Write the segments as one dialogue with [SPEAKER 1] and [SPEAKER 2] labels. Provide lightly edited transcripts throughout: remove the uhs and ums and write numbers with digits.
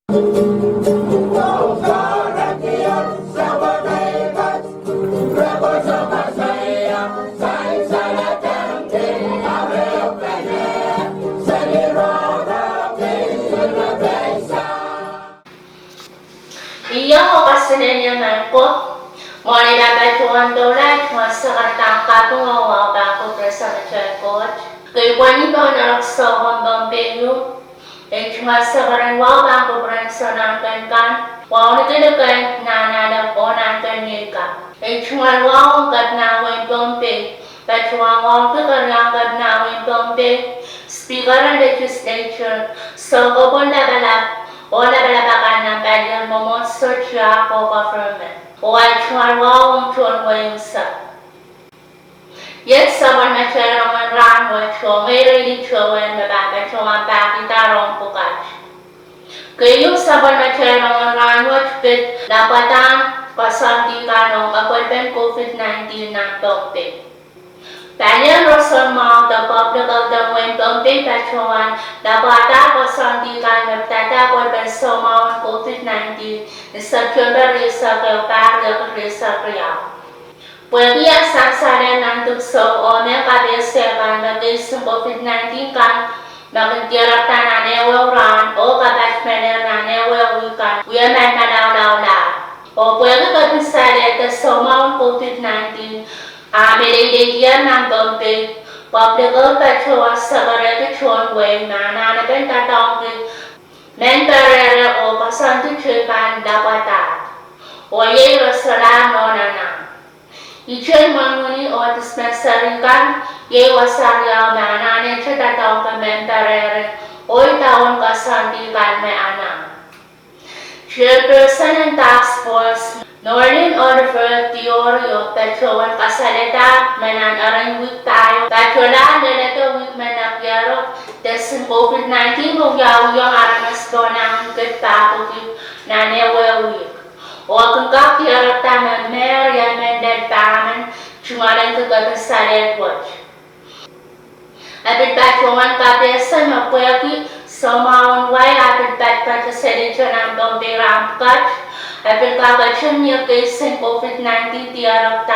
[SPEAKER 1] Iyo kasinenyaman ko, moneda batuan dolar masa katang kapung awal bako bersama cekot. Kaiwani kau nak sohom bambeyu, masa barang wal bako bersama kan, wal negara kan nana dan onan kan nyeka. Wal kat nawen bambe, batuan wal kekarang kat nawen bambe, speaker legislature, sohom balap. Ola balabakan ng pwedeng momosot siya po government. O ay chuan wawang chuan wayusa. Yet someone masyadong ang ranwet siya, may rin chuan mababat siya ang pakitarong pukat. Kaya yung someone masyadong ang ranwet bit Lapwadahn Koasoandi kanong Kowoupen COVID-19 ng topic. Daniel Russell Mall, the public of the Window Petuan, Lapwadahn Koasoandi kan magtatapon ng sumawang COVID-19 sa Cuba sa Kowoupen sa Kriyaw. Pwede ang saksalan ng tukso o may kabesekan na isang COVID-19 kan magdirap na nanewawran o kabatmaner na newawikan wiyaman manawlawla. O pwede kabisalit na sumawang COVID-19 Ameridian ng Bombay, Publical Petuan sa Karekichuan Way, Mananagan Tatongki, Mentarere o Koasoandi Chupan Lapwadahn, o Yero Salano Nana. Ichon Manguni o Dispensary kan, Yewasarya Mananan Chatatongki Mentarere, o Itawon Koasoandi kan may anak. Chairperson ng Task Force, Northern Order Theory of Petuan Kasalita, mananaring week tayo. Katulaan na ito week managyaro. Desin COVID-19 kung yaw yung aramas ko ng gagpapukip na newe week. O kung kakirap taman Mary Amended Taman, chumalan kagabi sa Redwood. Abit Petuan kapesa mapwaki, sumawang way abit Petuan sa sedisyon ng Bombay Ramkat. Apil kakachan niya kaysa COVID-19 tiarap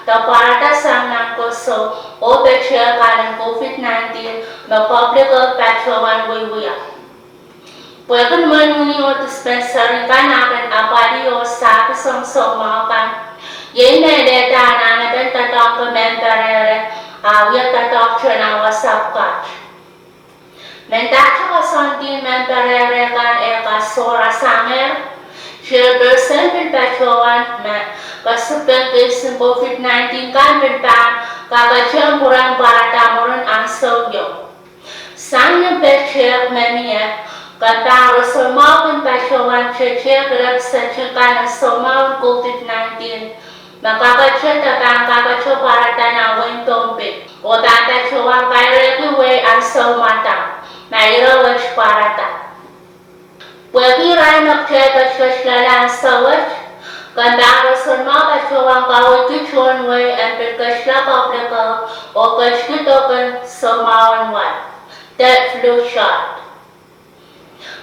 [SPEAKER 1] parata sang ng koso o pecha ka ng COVID-19 mag-publical petuan wiwiya. Pwede naman muni o dispensary ka natin apali o sa kasong sumakan. Yan na deta na natin tatong komentarere awya tatong siya na wasap ka. Mentatyo Koasoandi mentarere kan kasora sanger. Chairperson Petuan Kasupeng isang COVID-19 kan pinpan kakacang kurang barata moron ang sogyo. Sang ng pechek memiya kataro sa mga Petuan chechek rep sa chika ng sumawang COVID-19 makakacang tabang kakacang barata na wintompik o tatachuang kairekiwe ang sumata mayroon barata. Pwede rin magkakasyalan sa wach, kandara sa mga kasyawang kawagkichuan way ang pagkasya publiko o kasyutokan sa mawanwan. That flu shot.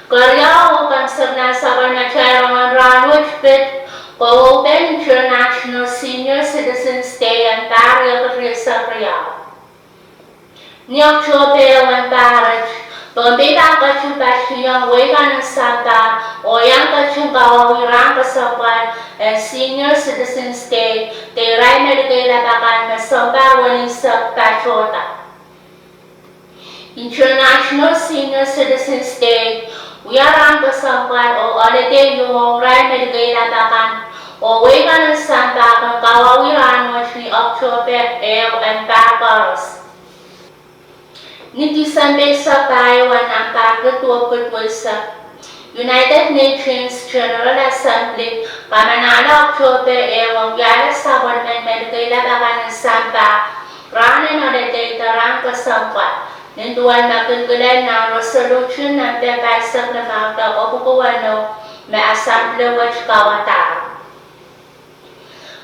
[SPEAKER 1] Karya o kansagna sa karnasyarang ang Rahnwet92822 Kowoupen International Senior Citizens Day ang Tarya sa Kriyaw. Niyok chope ang taraj, Bombay kacung pasiyang way ka ng santa o yang kacung kawawirang kasapan and Senior Citizens Day, tiray medikay labakan na samba waning sa Pachota. International Senior Citizens Day, uyarang kasapan o holiday yung ray medikay labakan o way ka ng santa kung kawawirang mo si October and Backers. Niti Sunday sa Taiwan ang pagkatuwag sa United Nations General Assembly pamanala October ewang yara sa Bornman Medikay Labakan ng Santa Rahnwet92822 tarang kasampat ninduan magagalan ng resolution ng pepasag na mga o pukuwano may Assembly which kawata.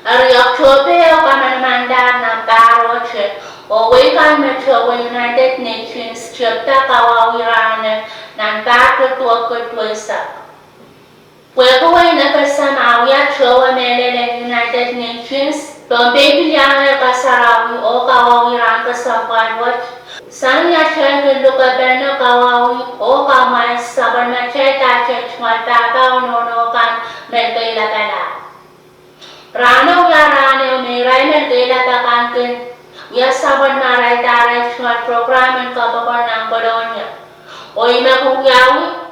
[SPEAKER 1] Ari October o pamanamanda ng Baroche o waikan metro United Nations chapter kawawiran ng pagkatuwag sa Pwede na kasama ya Chowa Melele United Nations, pambibilyang kasarawi o kawawiran kasampalwat, sang ya chen lukaben kawawi o kamay saban machay tachay chmataba unonokan melkailabala. Rano ya rano miray melkailabakan kin, ya saban maray daray chmat program and kabakor ng Polonia. O imakungyawi,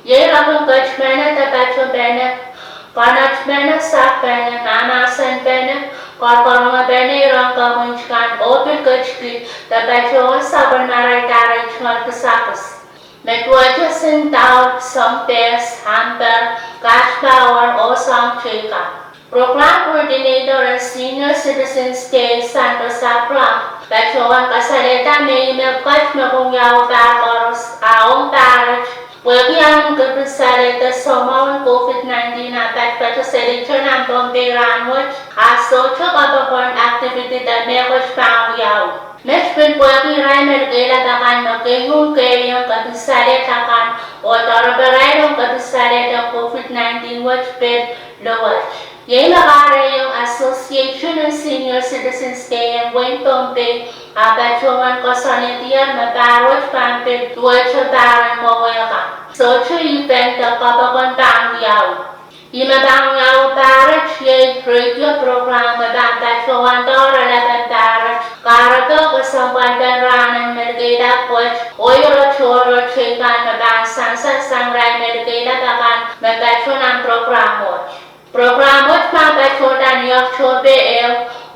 [SPEAKER 1] ye rakong kachmena tapacho bene, kanachmena sak bene, namasan bene, karkarunga bene irang kamunchkan, opil kachki, tapacho saban maray daray chmat kasakas. Metwaja sintaw, sampes, hamper, kashbawar o samchika. Program Coordinator and Senior Citizens Day Santo Sapra, Pachoan Kasaleta may email kachma kung yaw pakoros, aong parach, Wagi ang kapisalit sa somawang COVID-19 na pagpatusalit siya ng Bombay Rahnwet, aso siya kapapon activity na mekos pangyaw. Meshpin wagi ray mergilatakan na kayong kayong kapisalit akan o tarabaray ng kapisalit ng COVID-19 watchped lawat. Yung nakara yung Association ng Senior Citizens Day ng Wayne Bombay, abachuan ko sa nitiyan mabarot pampid duwag sa barang mawaka. So, siya event ang kapakon pangyaw. Imabangyaw barach yung radio program mababachuan dora laban barach. Karaga ko sa bandaran ng Mergila Poch, oyro choro chikan mabasan sa sangray Mergila bakan mabachuan ang programo. Programot mabachuan yung chobe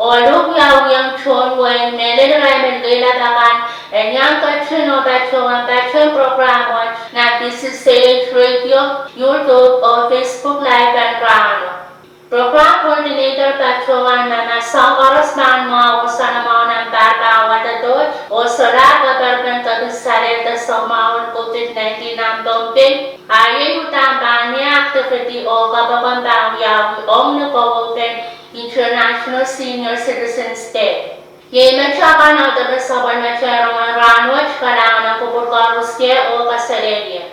[SPEAKER 1] o lugyaw yung chonway melilray Mergila bakan yang kachin o bachuan programot na PCC Radio, YouTube o Facebook Live and Rano. Program Coordinator Pachuan na nasang oras man mga usan mo ng bata wadadot o sara kabarban kabisalit sa mga COVID-19 ng Bombay ay utang niya activity o kababang bangyaw o Kowoupen International Senior Citizens Day. Ye machakan na tabi sa barmacherong Rahnwet, kailangan ng kuburkarusye o kasalegye.